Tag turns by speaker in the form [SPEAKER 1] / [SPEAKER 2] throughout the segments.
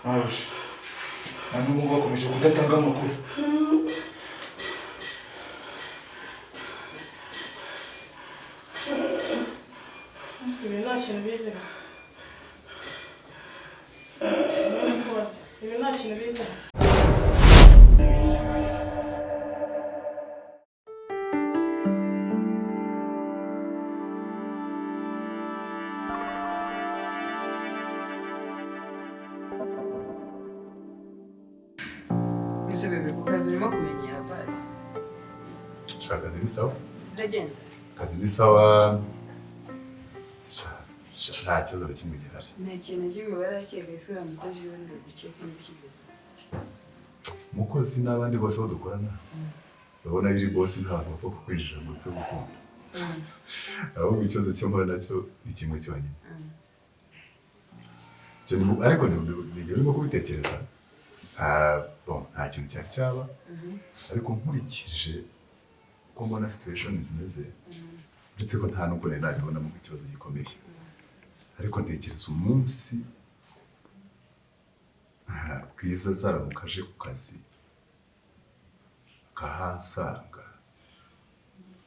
[SPEAKER 1] Aje. Nani Mungu akomeje kudatanga amakuru.
[SPEAKER 2] Ibi nta kintu bizira. Ibi nta kintu bizira.
[SPEAKER 3] Ese bebe ku kazi urimo kumenyera basi?
[SPEAKER 4] Akazi ni sawa?
[SPEAKER 3] Uragenda?
[SPEAKER 4] Akazi ni sawa. Nta kibazo na kimwe gihari.
[SPEAKER 3] Nta kintu kimwe barakeka isura mukozi we ngo gukeka n'ibyo.
[SPEAKER 4] Umukozi n'abandi bose bo dukorana. Babona biri boss ntabwo bapfa kukwinjira mu byo gukunda. Ahubwo ikibazo cyo mbona nacyo ni kimwe cyonyine. Ariko nigeze urimo kubitekereza. Bon, nta kintu cyari cyaba. Ariko nkurikije ko mbona situation zimeze. Ndetse ko nta n'uko nabibona mu kibazo gikomeye. Ariko ntekereza umunsi Bwiza zaramukaje ku kazi akahansanga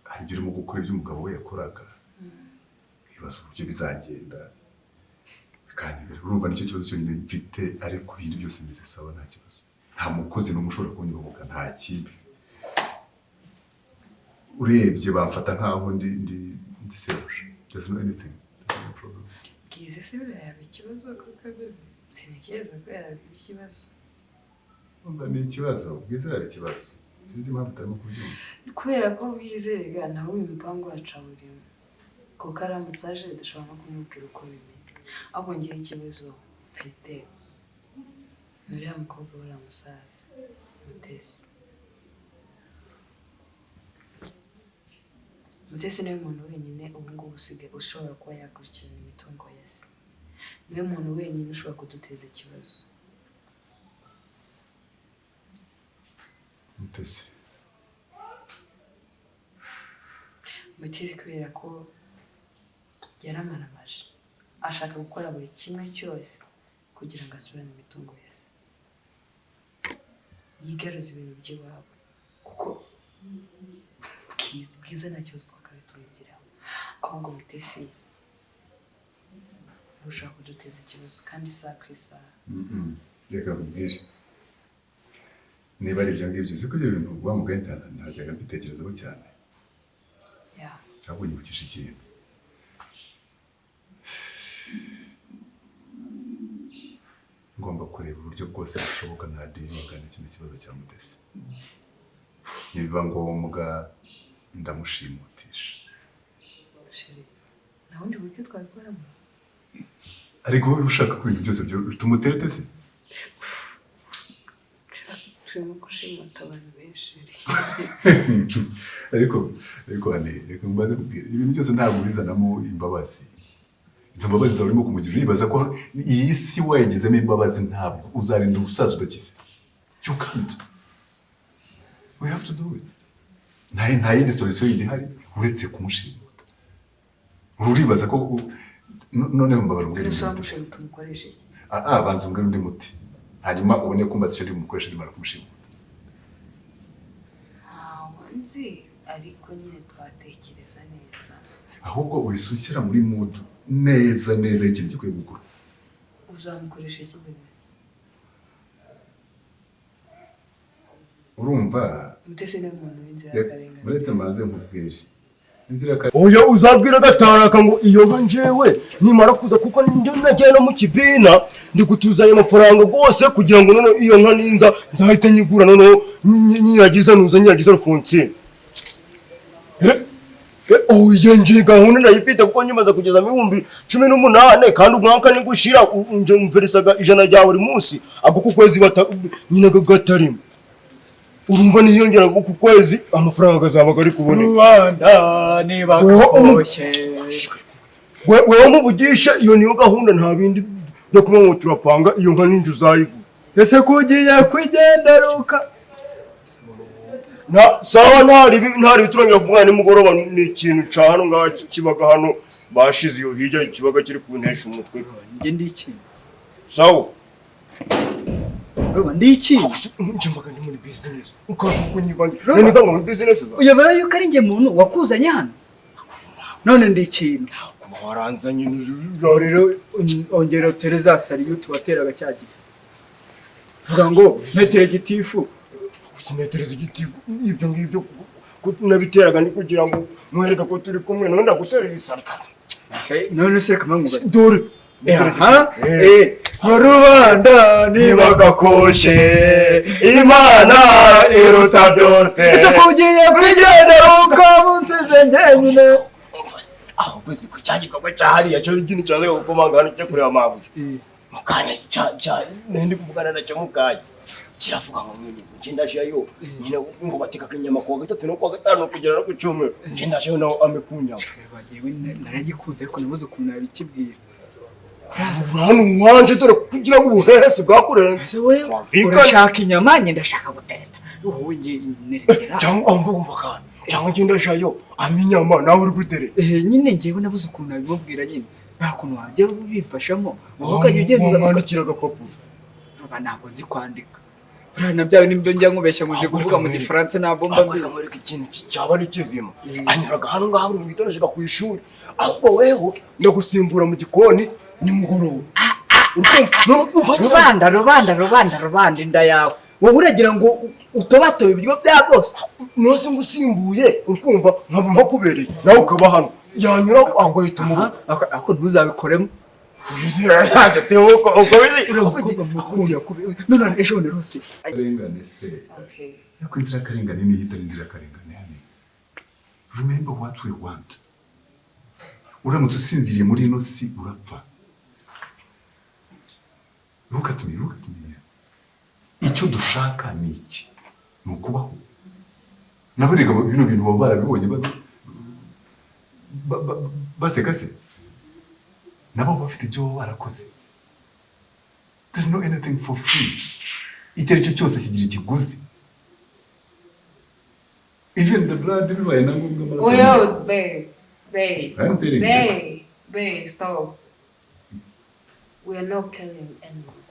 [SPEAKER 4] hari urimo gukora ibyo umugabo we yakoraga ibibazo uburyo bizagenda bikanyibera urumva nicyo kibazo cyo nyine mfite ariko ibindi byose mbize sawa nta kibazo nta mukozi n'umwe ushobora kunyibohoka nta kibi urebye bamfata nkaho ndi seruje there's no anything there's no problem
[SPEAKER 3] Bwiza se yaba ikibazo kuko sinekeza ko yaba ikibazo
[SPEAKER 4] umva ni ikibazo Bwiza yaba ikibazo sinzi impamvu utarimo kubyumva
[SPEAKER 3] kubera ko Bwizerega nawe uyu mupango waca urimo kuko aramutse aje dushobora no kumubwira uko bimeze ahubwo ngira ikibazo mfite nuriya mukobwa uriya musaza Mutesi Mutesi niwe muntu wenyine ubu ngubu usigaye ushobora kuba yakurikirana imitungo ya se niwe muntu wenyine ushobora kuduteza ikibazo Mutesi kubera ko yaramaramaje ashaka gukora buri kimwe cyose kugira ngo asubirane imitungo ya se yigaruza ibintu by'iwabo kuko Bwiza nta kibazo twakabitungiraho ahubwo Mutesi ushaka kuduteza ikibazo kandi isaha ku isaha
[SPEAKER 4] reka kubwire niba ari ibyo ngibyo siko ibyo bintu wa mugenda ntajyaga mbitekerezaho cyane cyangwa nyibukije ikintu ngomba kureba uburyo bwose bushoboka nta diringa n'ikindi kibazo cya Mutesi nibiba ngombwa ndamushimutisha
[SPEAKER 3] nta wundi buryo twabikoramo
[SPEAKER 4] ariko wowe ushaka ko ibintu byose tumuterete se
[SPEAKER 3] turimo gushimuta abantu benshi
[SPEAKER 4] ariko reka mbaze kubwira ibintu byose ntabwo bizanamo imbabazi izo mbabazi zawe urimo kumugira uribaza ko iyi si wayigizemo imbabazi ntabwo uzarinda ubusaza udakize you can't we have to do it nta yindi solution yindi hari uretse kumushimuta uribaza ko noneho mbabara umbwira
[SPEAKER 3] umushimuta umukoresha iki
[SPEAKER 4] banza umbwira undi muti hanyuma ubone ko mbaza icyo ndi mukoresha nimara kumushimuta
[SPEAKER 3] nzi ariko nyine twatekereza neza
[SPEAKER 4] ahubwo urisukira muri mood neza y'ikintu gikwiye gukora
[SPEAKER 3] uzamukoresha iki bebe
[SPEAKER 4] urumva
[SPEAKER 3] Mutesi niwe muntu w'inzirakarengane
[SPEAKER 4] muretse maze nkubwire
[SPEAKER 5] oya uzabwira gataraka ngo iyo nka njyewe nimara kuza kuko ndio nagiye no mu kibina ndi gutuzanya amafaranga gose kugira ngo none iyo nka ninza nzahita nyigura none nyiragiza Alphonsine oya nje gahunda nayifite kuko nyimaze kugeza mu 18 kandi umwaka ni gushira nje mverisaga ijana rya buri munsi ako ku kwezi nyina gatarimo urumva niyongera ku kwezi amafaranga gazabaga ari kuboneka
[SPEAKER 1] Rwanda niba koshye
[SPEAKER 5] wewe muvugisha iyo niyo gahunda nta bindi byo kuba ngo turapanga iyo nka ninje uzayigura
[SPEAKER 1] ese kugiye kwigenderuka
[SPEAKER 5] sawa ntari turongera kuvuga nimugoroba ni ikintu ca hano ngaha kibaga hano bashize iyo hirya ikibaga kiri kuntesha umutwe.
[SPEAKER 6] Njye ndi ikintu.
[SPEAKER 5] Sawa.
[SPEAKER 6] Roba ndi ikintu.
[SPEAKER 5] Njye mbaga ndi muri business. Ukaza kunyiganya. Nani kanga muri business za.
[SPEAKER 6] Uyobora yuko ari njye muntu wakuzanye hano. None ndi ikintu.
[SPEAKER 5] Kuma waranzanye
[SPEAKER 6] Rero ongera Tereza Saliyuti wateraga cyagiye. Vuga ngo metero gitifu.
[SPEAKER 5] Kusimetereza igiti ibyo ngibyo nabiteraga ni kugira ngo mwereka ko turi kumwe none ndaguterera isarika.
[SPEAKER 6] None se kamanguga.
[SPEAKER 5] Dore.
[SPEAKER 6] Aha. Mu rubanda nibagakoshe Imana iruta byose. Ese kugiye kwigendera ukamunsize njyenyine.
[SPEAKER 5] Aho kwezi kucyaje kwa cyahari yacho igini cyaze gukomanga hano cyo kureba mabuye. Mukanya cha nende kuvugana na cyo mukanya. Kiravuga ngo nyine ndashayo nyine ngo batika kanyama kwa gatatu no kwa gatanu kugera no ku cyumweru ndashayo nawe amekunya.
[SPEAKER 6] Bagiwe naragikunze ariko nabuze ukuntu nabikibwira.
[SPEAKER 5] Hano wanje dore kugira ngo ubuhese bwakurenga.
[SPEAKER 6] Ese we urashaka inyama nyine ndashaka gutereta. Wowe ngiye nerekera.
[SPEAKER 5] Cyangwa umva kana. Cyangwa ndashayo aminyama nawe uri gutere.
[SPEAKER 6] Nyine ngewe nabuze ukuntu nabimubwira nyine. Nta kuntu wajya bifashamo. Wowe ukajya ugenda
[SPEAKER 5] mwandikira agapapuro.
[SPEAKER 6] Ntabwo nzi kwandika. Urana byawe nibyo njya nkubeshya ngo kuvuga mu Gifaransa ntabwo mba mbizi.
[SPEAKER 5] Amureka ikintu cyaba ari kizima. Anyuraga hano ngaho mu gitondo ashaka ku ishuri. Ahubwo weho ndagusimbura mu gikoni nimugoroba.
[SPEAKER 6] Rubanda inda yawe. Wowe uragira ngo utobatobe ibiryo bya bose.
[SPEAKER 5] Nose ngusimbuye ukumva nkaba kubereye. Nawe ukaba hano. Yanyura agahita mu.
[SPEAKER 6] Ako ntuzabikoremo.
[SPEAKER 5] Yaje tewo
[SPEAKER 6] none ejo ne rose
[SPEAKER 4] Karengane se.
[SPEAKER 3] Okay.
[SPEAKER 4] Yako inzira karengane ni hitari inzira karengane hano. Remember what we want. Uramutse usinziriye muri ino si urapfa. Ntukatumire. Icyo dushaka ni iki? Ni ukubaho. Nabarega bino bintu baba barabibonye baseka se. Nabo bafite ibyo barakoze. There's no anything for free. Icyo aricyo cyose kigira ikiguzi. Even the blood bibaye na ngombwa amaraso.
[SPEAKER 3] Well, babe.
[SPEAKER 4] I'm telling you.
[SPEAKER 3] Babe, stop. We are not killing anyone.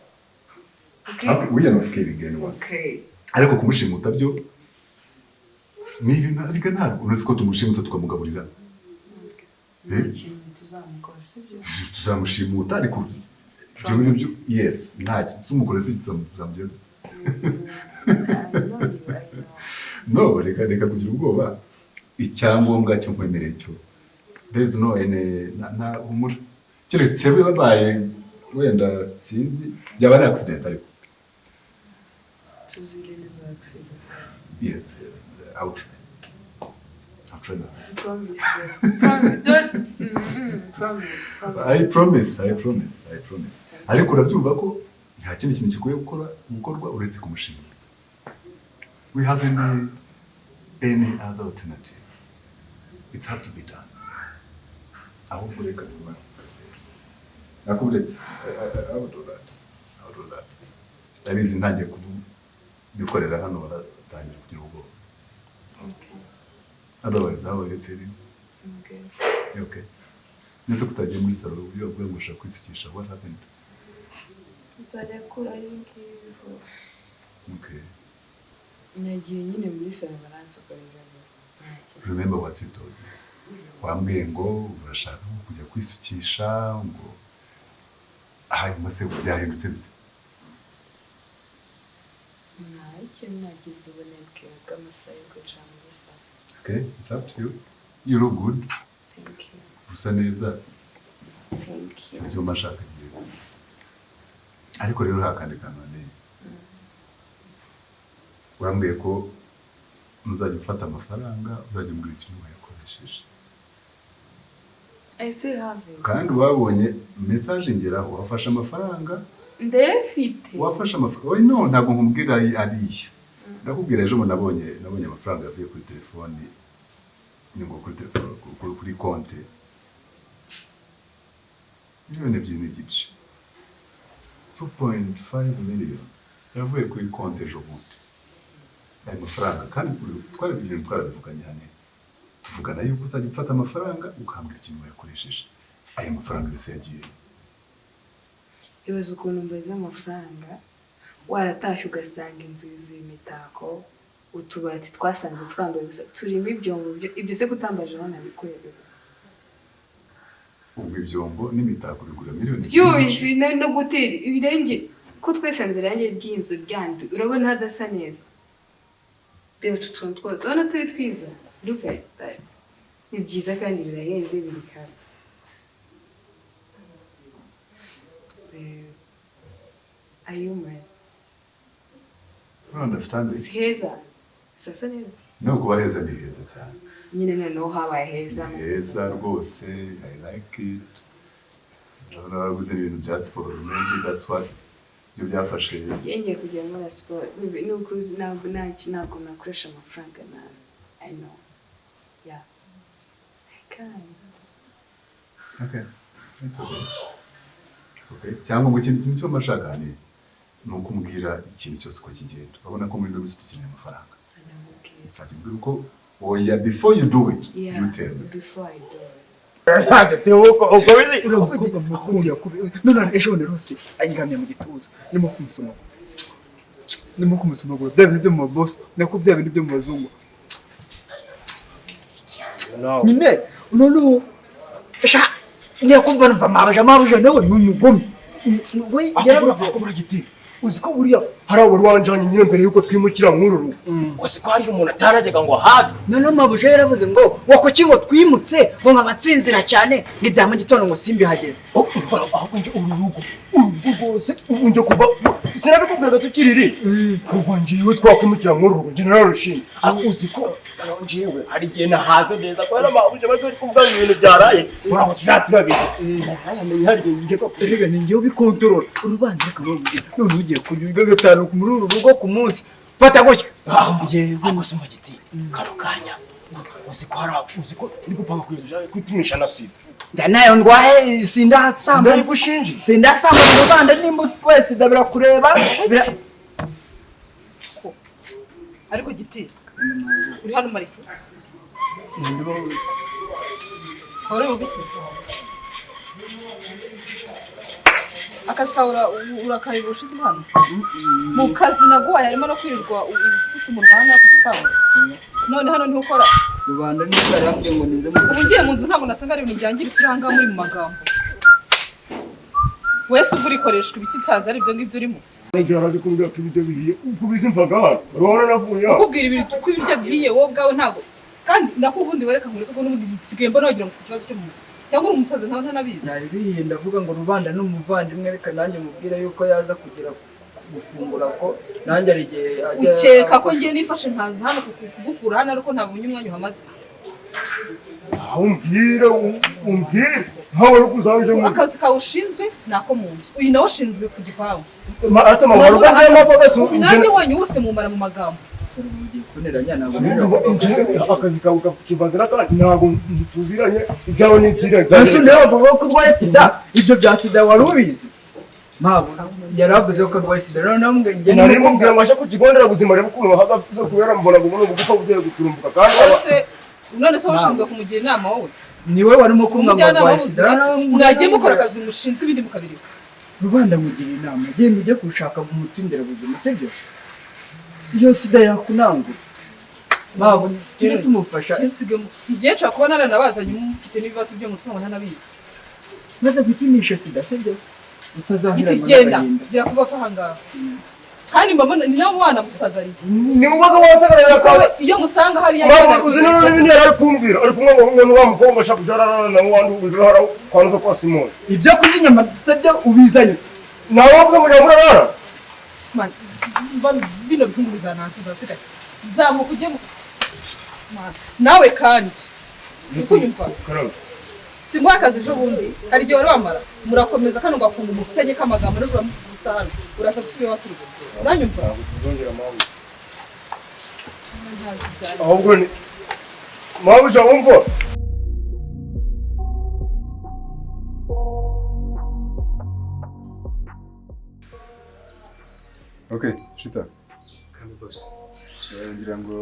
[SPEAKER 3] Okay?
[SPEAKER 4] We are not killing anyone.
[SPEAKER 3] Okay.
[SPEAKER 4] Ariko kumushimuta byo ni ibintu ariko ntabwo unoze ko tumushimuta tukamugaburira.
[SPEAKER 3] Ikintu tuzamukora sibyo?
[SPEAKER 4] Tuzamushimuta ariko ibyo bintu yes ntacyo tumukoreze tuzamugira. No, reka kugira ubwoba. Icyangombwa cyo kwemerera cyo. There is no any na humura. Keretse babaye wenda sinzi byaba ari accident ariko.
[SPEAKER 3] Tuzirinde zo accidents.
[SPEAKER 4] Yes. I'll try my best.
[SPEAKER 3] Promise. Promise.
[SPEAKER 4] I promise. Ariko urabyumva ko nta kindi kintu kikuye gukorwa uretse kumushimuta. We have any other alternative. It has to be done. Ahubwo reka nyuma. Nakuburetse. I will do that. Ndabizi ntangiye kubikorera hano batangira kugira ubwoba.
[SPEAKER 3] Okay.
[SPEAKER 4] Otherwise, how are you feeling?
[SPEAKER 3] Okay.
[SPEAKER 4] You okay? Nese kutagiye muri salo uburyo bwo gushaka kwisukisha. What happened?
[SPEAKER 2] Nzajya kura y'ingivu.
[SPEAKER 4] Okay.
[SPEAKER 3] Nagiye nyine muri salo baransokoreza gusa.
[SPEAKER 4] Remember what you told me. Wambwiye ngo urashaka kujya kwisukisha ngo hanyuma se byahindutse bite?
[SPEAKER 3] Icyo nagize ubunebwe bw'amasaha yo kwicara muri salo.
[SPEAKER 4] Okay, it's up to you. You look good.
[SPEAKER 3] Thank you.
[SPEAKER 4] Usa neza.
[SPEAKER 3] Thank you.
[SPEAKER 4] Ibyo mashaka giye. Ariko rero hakandi kanone. Wambwiye ko muzajya ufata amafaranga uzajya mbwira ikintu wayakoresheje.
[SPEAKER 3] I still have it.
[SPEAKER 4] Kandi wabonye message ngeraho wafashe amafaranga.
[SPEAKER 3] Ndefite.
[SPEAKER 4] Wafashe amafaranga. Oya no ntabwo nkumbwira ariya. Ndakubwira ejo nabonye amafaranga yavuye kuri telefone. Ningo kuri konti. Miliyoni ebyiri n'igice. 2.5 million yavuye kuri konti ejo bundi. aya mafaranga kandi twari ibintu twarabivuganye hano tuvugana yuko uzajya ufata amafaranga ukambwira ikintu wayakoresheje aya mafaranga yose yagiye
[SPEAKER 3] ibaze ukuntu mbaze amafaranga waratashye ugasanga inzu yuzuye imitako utubati twasanze twambaye gusa turimo ibyombo ibyo se kutambaje aho nabikuye
[SPEAKER 4] ubwo ibyombo n'imitako bigura miliyoni
[SPEAKER 3] byuzi no gutera ibirenge ko twasanze irangi ry'inzu ryandi urabona hadasa neza reba utu tuntu twose urabona turi twiza look at that ni byiza kandi biraheze biri kare ayumwe
[SPEAKER 4] understand
[SPEAKER 3] si heza sasa neza
[SPEAKER 4] no kuba heza ni heza cyane
[SPEAKER 3] nyine noneho habaye heza
[SPEAKER 4] heza rwose I like it ndabona waraguze ibintu bya siporo maybe that's what ibyo byafashe
[SPEAKER 3] yengeye kujya muri siporo nuko ntabwo nakoresha amafaranga nabi I know yeah I can
[SPEAKER 4] okay it's okay it's okay cyangwa ngo ikintu cyo mashaka ni ukumubwira ikintu cyose uko kigenda urabona ko muri ndo bisi dukeneye amafaranga nsajya mbwira uko oya before you do it you tell me
[SPEAKER 3] before I do it
[SPEAKER 6] none ejo bundi rwose ayingamye mu gituza ndimo kumusoma ngo bya bintu byo mu boss nako bya bintu byo mu bazungu nyine none nyakumva numva mabuje nawe ni umugome we
[SPEAKER 5] yaravuze ko muri giti uzi ko buriya hari abo rwanjanye nyine mbere yuko twimukira nk'uru rugo uzi ko hari umuntu atarajyaga ngo hage
[SPEAKER 6] none mabuje yaravuze ngo wakuki ngo twimutse ngo nkabatsinzira cyane ngibya mu gitondo ngo simbi hageze
[SPEAKER 5] aho nje uru rugo rwose unje kuva sinabikubwiraga tukiriri kuva ngiwe twakwimukira nk'uru rugo njye nararushinga aho uzi ko njyewe hari igihe nahaze neza ko yaramabuje bari kuvuga ibintu byaraye urabo tuzaturabira ntayamenye hari igihe ngiye ko
[SPEAKER 6] erega ningiye ubikontorora urubanza kamubwira none ugiye kunyuga gatanu muri uru rugo ku munsi fata gutya
[SPEAKER 5] aho njyewe amasoma giti karo kanya uzi ko ndi gupanga kwipimisha na sida
[SPEAKER 6] ndanayo ndwaye sindasamba
[SPEAKER 5] ndabushinje
[SPEAKER 6] sindasamba rubanda nimba twese dabira kureba
[SPEAKER 2] ariko giti uri hano mariki uri ubiki akazi kawe urakareba ushize hano mu kazi naguhaye harimo no kwirirwa ufite umunwa hano ku gipangu none hano niho ukora
[SPEAKER 6] rubanda niba yarambye ngo ninze mu
[SPEAKER 2] ubu ngiye mu nzu ntabwo nasanga ari ibintu byangiritse uri ahangaha muri mu magambo wese ubwo urikoreshwa ibiki nsanze ari ibyo ngibyo urimo
[SPEAKER 5] n'igihe araje kumbwira ko ibiryo bihiye ukubiza imvaga hano urabona navuye aho
[SPEAKER 2] ukubwira ibintu ko ibiryo bihiye wowe ubwawe ntabwo kandi nako ubundi wereka ngo ureke ko n'ubundi nsigaye mbona wagira ngo ufite ikibazo cyo mu nzu cyangwa uri umusaza ntawe ntanabizi
[SPEAKER 6] byari bihiye ndavuga ngo rubanda n'umuvandimwe reka nanjye mubwira yuko yaza kugira gufungura ko nanjye ari igihe
[SPEAKER 2] ukeka ko ngiye nifashe nkaza hano kugukura hano ariko ntabonye umwanya uhamaze
[SPEAKER 5] aho umbwire nkawe uri kuzanje mu
[SPEAKER 2] akazi kawe ushinzwe ni ako mu nzu uyu nawe ashinzwe ku gipangu
[SPEAKER 5] atama waruga y'amafaga
[SPEAKER 2] nanjye wanyu wose mumara mu magambo
[SPEAKER 5] akazi kawe kivanze n'akandi ntabwo tuziranye ibyawe n'ibyiranye
[SPEAKER 6] ese niyo bavuga ko urwaye sida ibyo bya sida wari ubizi mpamvu yaravuze ko arwaye sida rero namwe njye
[SPEAKER 5] nari mubwira ngo ashe ku kigo nderabuzima reba ukuntu bahagaze kubera mbona ngo umuntu gupfa ugiye guturumbuka kandi
[SPEAKER 2] wese none se washinzwe kumugira inama wowe
[SPEAKER 6] niwe warimo kumwa ngo arwaye sida
[SPEAKER 2] mwagiye mukora akazi mushinzwe ibindi mukabireka
[SPEAKER 6] rubanda mugira inama giye mujye gushaka mu muti nderabuzima sibyo iyo sida yakunangura mpamvu tujye tumufasha
[SPEAKER 2] igihe nshobora kuba naranabazanye mufite n'ibibazo byo mu mutwe ngo ntanabizi
[SPEAKER 6] maze gupimisha sida sibyo utazahira ngo
[SPEAKER 2] genda gira vuba fa hangaha kandi mbona ni nawe wanamusagariye
[SPEAKER 5] ni ubaga wansagarira kawe
[SPEAKER 2] iyo musanga hariya
[SPEAKER 5] baba uzi none n'ibindi yari kumbwira ari kumwe ngo umuntu wamukobwa ashaka kujarana na wandi ubijara kwanza kwa Simon
[SPEAKER 6] ibyo kurya inyama sibyo ubizanye
[SPEAKER 5] nawe ubwo murara
[SPEAKER 2] bino bikungu bizananze zasigaye zamuka ujye nawe kandi ukunyumva singuha akazi ejo bundi hari igihe wari wamara murakomeza kano gakungu mufitanye k'amagambo no kuramufuka gusa hano uraza gusubira waturutse uranyumva
[SPEAKER 5] ahubwo ni mabuja wumva
[SPEAKER 4] okay shita ngira ngo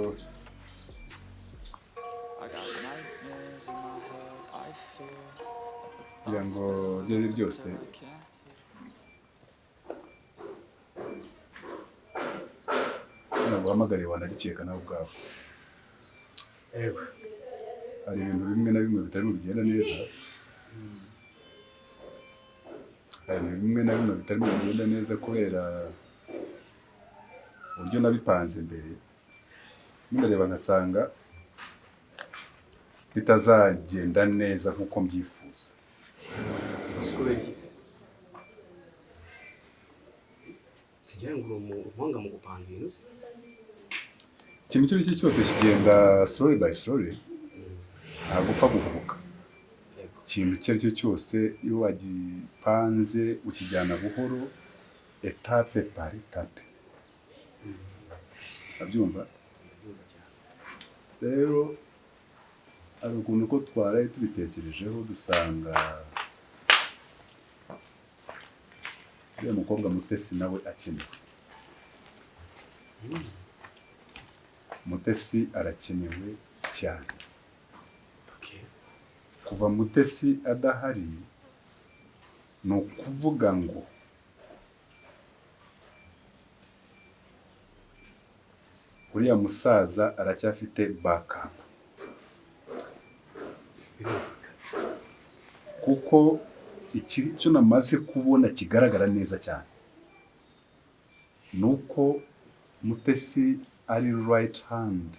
[SPEAKER 4] ibyo ari byose naguhamagariye wanagikeka nawe ubwawe.
[SPEAKER 5] Ewe.
[SPEAKER 4] Hari ibintu bimwe na bimwe bitari bigenda neza. Hari ibintu bimwe na bimwe bitari bigenda neza kubera uburyo nabipanze mbere. Ndareba ngasanga bitazagenda neza nk'uko mbyifuza.
[SPEAKER 5] Kubera iki se? Sigira ngo umuhanga mu gupanga ibintu se?
[SPEAKER 4] Ikintu icyo ari cyo cyose kigenda slowly by slowly, ntabwo upfa guhubuka. Ikintu icyo ari cyo cyose iyo wagipanze ukijyana buhoro, etape par etape. Abyumva? Rero hari ukuntu ko twaraye tubitekerejeho dusanga uriya mukobwa Mutesi nawe akenewe. Mutesi arakenewe cyane. Kuva Mutesi adahari ni ukuvuga ngo uriya musaza aracyafite backup. Kuko icyo namaze kubona kigaragara neza cyane nuko Mutesi ari right hand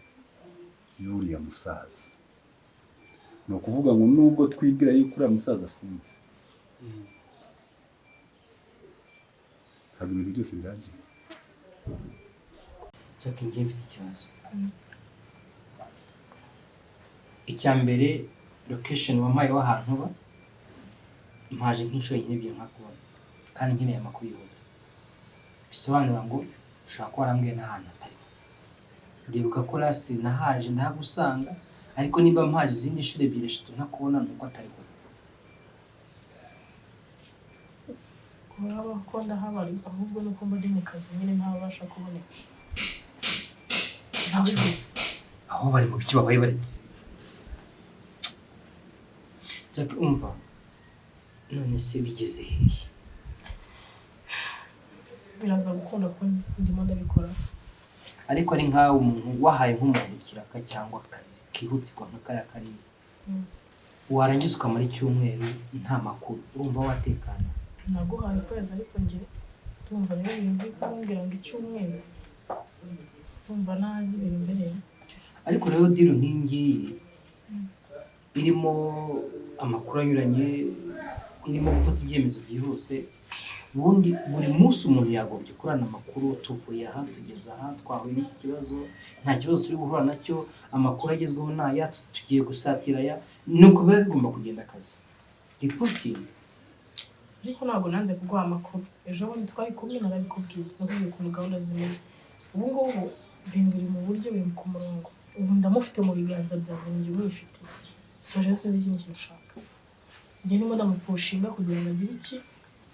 [SPEAKER 4] y'uriya musaza. Ni ukuvuga ngo nubwo twibwira yuko uriya musaza afunze, ntabwo ibintu byose birangiye.
[SPEAKER 7] Jack ngiye mfite ikibazo. Icya mbere location wampaye w'ahantu uba mpaje nk'inshuro nk'ebyiri nkakubona kandi nkeneye amakuru yihuta. Bisobanura ngo ushobora kuba warambwiye n'ahantu atari. Ndibuka ko last nahaje ndahagusanga ariko niba mpaje izindi nshuro 2-3 ntakubona nuko atari ko.
[SPEAKER 8] Kuraba ko ndahabari ahubwo nuko mba ndi mu kazi nyine ntabasha kuboneka.
[SPEAKER 7] Aho bari mu biki babaye baretse. Jack umva none se bigeze hehe?
[SPEAKER 8] Biraza gukunda ko ndimo ndabikora.
[SPEAKER 7] Ariko ari nkawe umuntu wahaye nk'umuntu kiraka cyangwa akazi kihutirwa nk'akaya kari. Warangiza ukamara icyumweru nta makuru urumva watekana.
[SPEAKER 8] Naguhaye kwezi ariko nge tumva rero ibintu bikumbwira ngo icyumweru. Tumva nazi ibintu mbere.
[SPEAKER 7] Ariko rero diro nkingi irimo amakuru anyuranye, irimo gufata ibyemezo byihuse. Ubundi buri munsi umuntu yagobye kurana amakuru tuvuye aha tugeze aha twahuye n'iki kibazo, nta kibazo turi guhura nacyo, amakuru agezweho naya tugiye gusatira ya nuko biba bigomba kugenda akazi. Reporting
[SPEAKER 8] Ariko ntabwo nanze kuguha amakuru. Ejo bundi twari kumwe narabikubwiye navuye ku gahunda zimeze. Ubu ngubu ibintu biri mu buryo biri ku murongo. Ubu ndamufite mu biganza byanjye njye mwifite. So rero sinzi ikintu cyushaka. Njye nimo ndamupushinga kugira ngo agire iki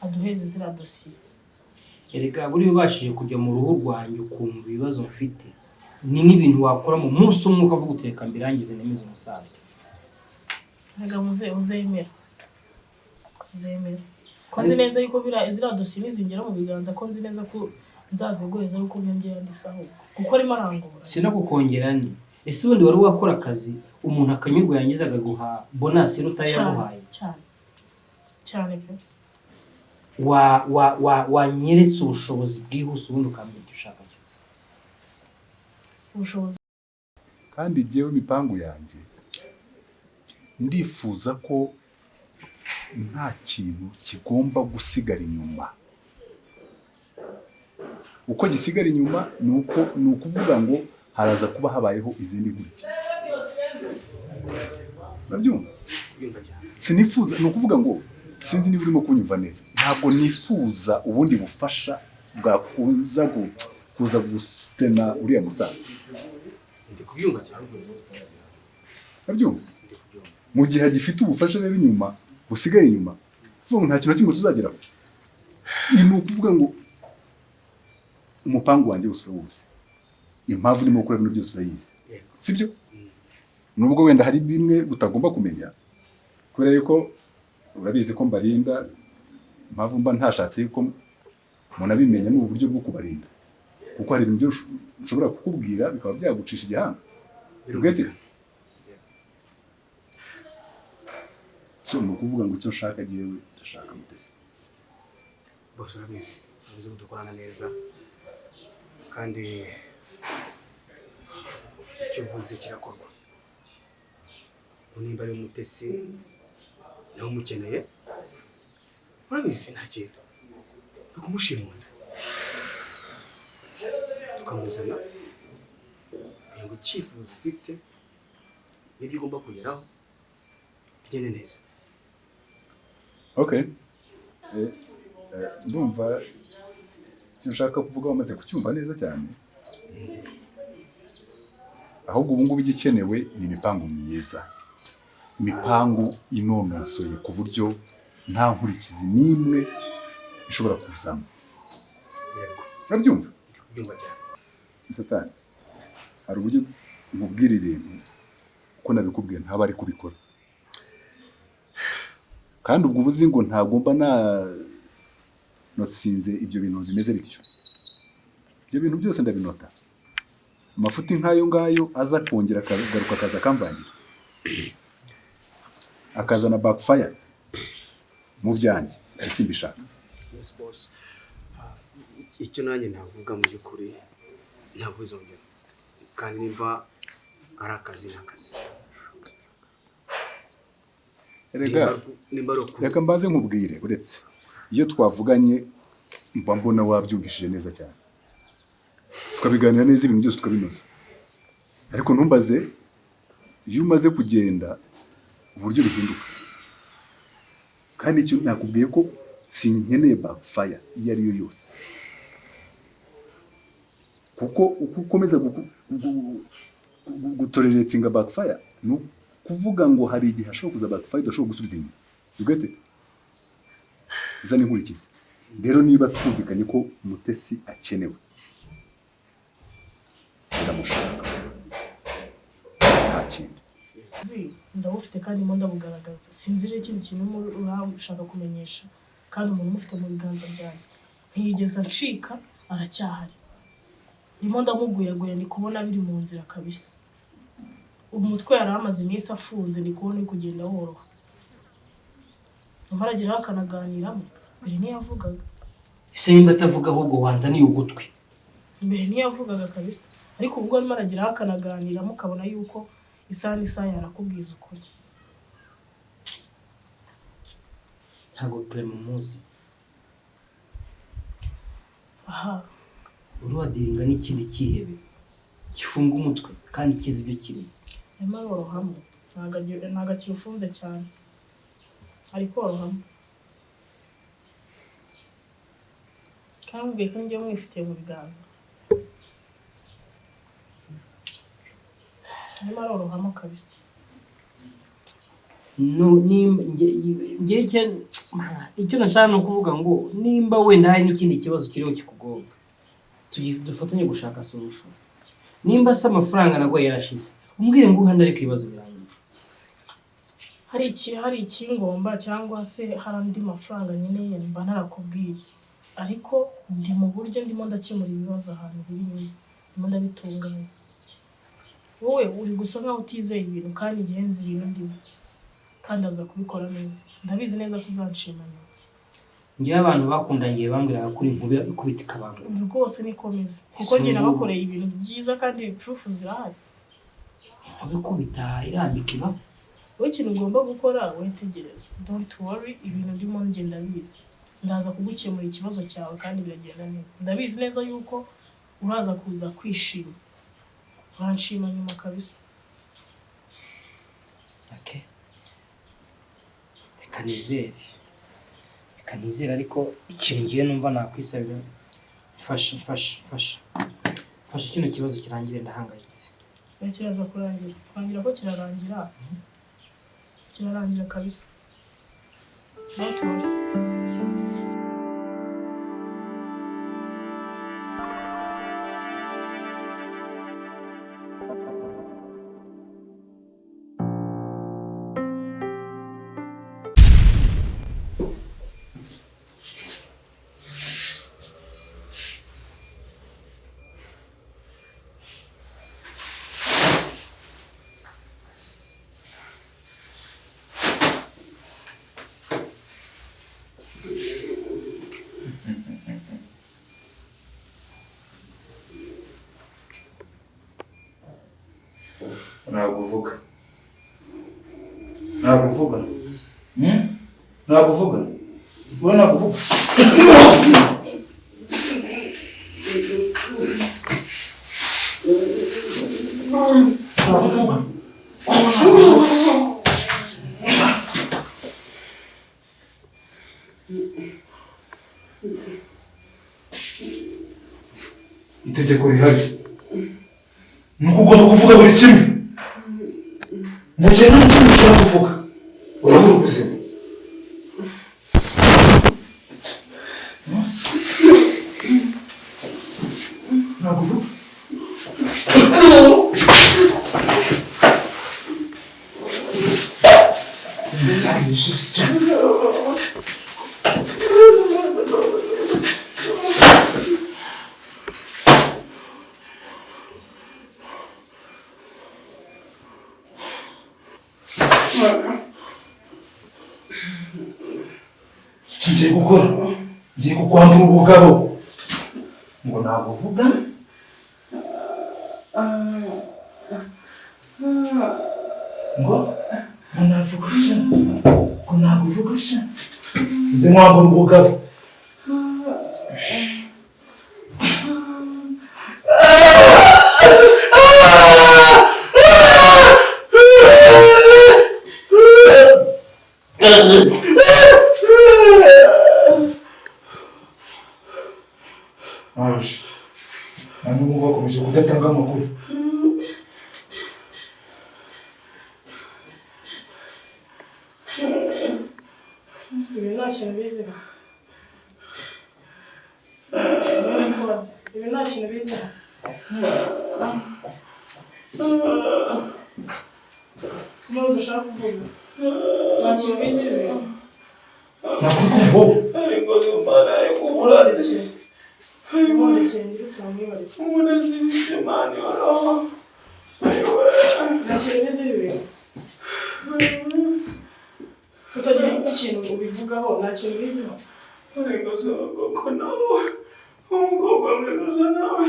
[SPEAKER 8] aduheze zira dosiye.
[SPEAKER 7] erega buri ubashije kujya mu ruhu rwanjye ukumva ibibazo mfite. Ni n'ibintu wakora mu munsi umwe ukavuga uteka mbirangize nemeze umusaza.
[SPEAKER 8] Rega uzemera. Uzemera. Ko nzi neza yuko zira dosiye nizingera mu biganza ko nzi neza ko nzaziguheza ariko nyongera ndisaho. Kuko arimo arangora.
[SPEAKER 7] Sino kukongera ni. Ese ubundi wari wakora akazi umuntu akanyurwa yangiza agaguha bonus n'utayaguhaye.
[SPEAKER 8] Cyane pe.
[SPEAKER 7] Wanyeretse ubushobozi bwihuse ubundi ukambwira icyo ushaka cyose.
[SPEAKER 8] Ubushobozi.
[SPEAKER 4] Kandi jyewe imipangu yanjye ndifuza ko nta kintu kigomba gusigara inyuma. Uko gisigara inyuma ni ukuvuga ngo haraza kuba habayeho izindi nkurikizi. Nabyumva? Sinifuza, ni ukuvuga ngo sinzi niba urimo kunyumva neza. Ntabwo nifuza ubundi bufasha kuza gusitena uriya musaza.
[SPEAKER 5] Ndi kubyumva cyane.
[SPEAKER 4] Nabyumva? Mu gihe agifite ubufasha rero inyuma busigaye inyuma, vuga nta kintu kimwe tuzageraho. Ni ukuvuga ngo umupangu wanjye usura wose impamvu urimo gukora bino byose urayizi sibyo nubwo wenda hari bimwe utagomba kumenya kubera yuko urabizi ko mbarinda impamvu mba ntashatse yuko munabimenya ni uburyo bwo kubarinda kuko hari ibintu ushobora kukubwira bikaba byagucisha igihanga ugete so ni ukuvuga ngo icyo nshaka jyewe ndashaka Mutesi
[SPEAKER 9] bose urabizi ko dukorana neza kandi icyo uvuze kirakorwa nimba ari Mutesi nawe umukeneye urabizi nta kintu ni ukumushimuta tukamuzana kugira ngo icyifuzo ufite n'ibyo ugomba kugeraho bigende neza.
[SPEAKER 4] Okay. Ndumva icyo nshaka kuvuga wamaze kucyumva neza cyane ahubwo ubu ngubu igikenewe ni imipango myiza imipango inonosoye ku buryo nta nkurikizi n'imwe ishobora kuzamo urabyumva Satani hari uburyo nkubwira ibintu uko nabikubwiye ntaba ari kubikora kandi ubwo ubuzi ngo ntagomba notsinze ibyo bintu bimeze bityo ibyo bintu byose ndabinota amafuti nk'ayo ngayo aza kongera akagaruka akaza akamvangira akazana backfire mu byanjye simbishaka.
[SPEAKER 9] Yes boss. Icyo nanjye navuga mu by'ukuri ntabwo bizongera kandi nimba ari akazi n'akazi
[SPEAKER 4] reka mbaze nkubwire uretse iyo twavuganye mba mbona wabyumvishije neza cyane tukabiganira neza ibintu byose tukabinoza ariko ntumbaze iyo umaze kugenda uburyo bihinduka kandi icyo nakubwiye ko sinkeneye backfire iyo ari yo yose kuko uko ukomeza gutoleretsinga backfire no kuvuga ngo hari igihe ashobora kuza backfire udashobora gusubiza inyuma you get it izana inkurikizi rero niba twumvikanye ko Mutesi akenewe ndamushaka nta kindi
[SPEAKER 8] ndabufite kandi mo ndabugaragaza sinzire ikindi kintu urashaka kumenyesha kandi umuntu umufite mu biganza byanjye ntiyigeze acika aracyahari ndimo ndamuguyaguya ndi kubona biri mu nzira kabisa umutwe yari amaze iminsi afunze ndi kubona uri kugenda woroha ntarageraho akanaganiramo mbere ntiyavugaga
[SPEAKER 7] ese nimba atavuga ahubwo wanzaniye ugutwi
[SPEAKER 8] mbere ntiyavugaga kabisa ariko ubwo arimo arageraho akanaganiramo ukabona yuko isaha n'isaha yanakubwiza ukuri
[SPEAKER 7] ntabwo Prema muzi
[SPEAKER 8] aha
[SPEAKER 7] uruwadiringa n'ikindi cyihebe gifunga umutwe kandi kizi ibyo kirimo
[SPEAKER 8] nyamara worohamo ntago akirufunze cyane ariko worohamo kandi ubwiye ko njyewe mwifitiye mu biganza nyamara worohamo kabisa
[SPEAKER 7] icyo nashaka ni ukuvuga ngo nimba wenda hari n'ikindi kibazo kiriho kikugoga dufatanye gushaka solution nimba se amafaranga nago yarashize umbwire ngo uhanda ariko ibibazo birangiye
[SPEAKER 8] hari ikingomba cyangwa se hari andi mafaranga nyine mba narakubwiye ariko ndi mu buryo ndimo ndakemura ibibazo ahantu biri ndimo ndabitunganya wowe uri gusa nkaho utizeye ibintu kandi ngenzi ibintu ndimo kandi aza kubikora neza ndabizi neza ko uzanshimana
[SPEAKER 7] ngiye abantu bakundangiye bambwira kuri inkube ikubitika abantu
[SPEAKER 8] rwose nikomeza kuko ngiye nabakoreye ibintu byiza kandi proof zirahari
[SPEAKER 7] abikubita irambika iba
[SPEAKER 8] wowe ikintu ugomba gukora wetegereza don't worry ibintu ndimo ngenda bizi ndaza kugukemura ikibazo cyawe kandi biragenda neza ndabizi neza yuko uraza kuza kwishima uranshima nyuma kabisa
[SPEAKER 7] okay kanizera ariko ikintu ngiye numva nakwisabira fasha kino kibazo kirangire ndahangayitse
[SPEAKER 8] kiraza kurangira ko kirarangira kabisa don't worry
[SPEAKER 1] uvuga. Ntabwo uvuga. Ntabwo uvuga. Wowe ntabwo uvuga. Itegeko rihari ni uko ugomba kuvuga buri kimwe. Mu gihe nta kintu ushobora kuvuga urabura ubuzima. Ntabwo uvuga. Ngiye gukora, ngiye kukwambura ubugabo ngo ntabwo uvuga, ngo navuga sha, ngo ntabwo uvuga sha, nze nkwambura ubugabo. Aje, nani mu bakomeje kudatanga amakuru.
[SPEAKER 8] Ibi nta kintu biziho. Ibi nta kintu biziho. Tuma udashaka kuvuga. Nta kintu biziho.
[SPEAKER 1] Nakuri kumva
[SPEAKER 8] ariko zumara y'uburatse. Umondekeye ndi utamwibariza. Umunazirije mani waraho. Nta kintu biziho. Utagira ikintu ubivugaho nta kintu biziho. Ariko koko nawe umukobwa mwiza nawe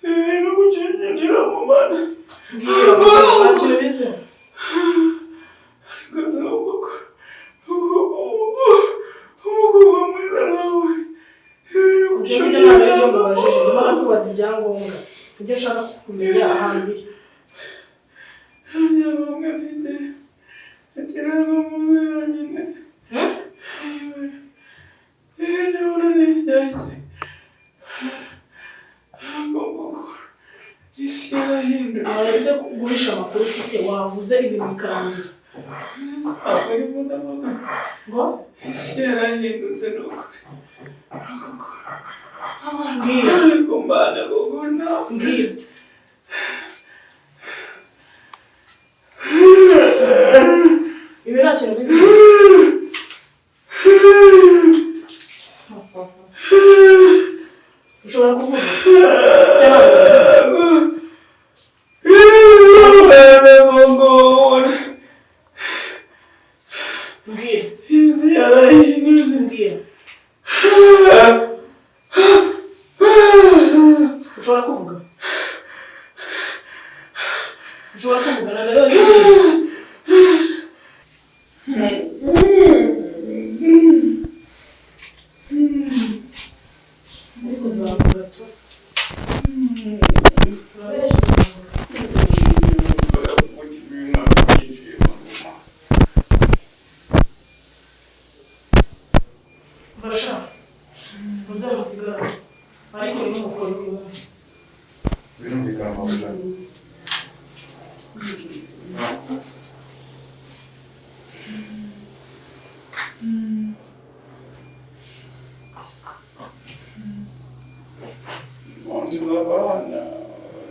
[SPEAKER 8] ibintu gukinjira mu bana. Nta kintu biziho. Ariko koko umukobwa mwiza nawe ibintu gukinjira mu bana. Ndabajije ndimo nakubaza ibyangombwa ibyo nshaka kumenya ahantu biri. Ibyangombwa mfite Tirava mu yonyine. Rero nijyaje. Isi yarahindutse. Aretse kugurisha amakuru ufite wavuze ibintu bikarangira. Arimo ndavuga ngo isi yarahindutse n'ukuri. Mbwira ariko mbana gukunda. Mbwira. Ibi nta kintu biziho. Ushobora kuvuga cyangwa mbwira. Isi yarahindutse. Mbwira. Ushobora kuvuga. Ushobora kuvuga na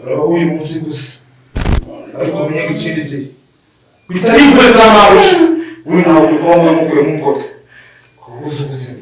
[SPEAKER 8] rero
[SPEAKER 1] uyu munsi gusa ariko umenye gicirize bitari impuhwe z'amabuye ubu ntabwo ugomba mukuye mu ngoto kubuza ubuzima.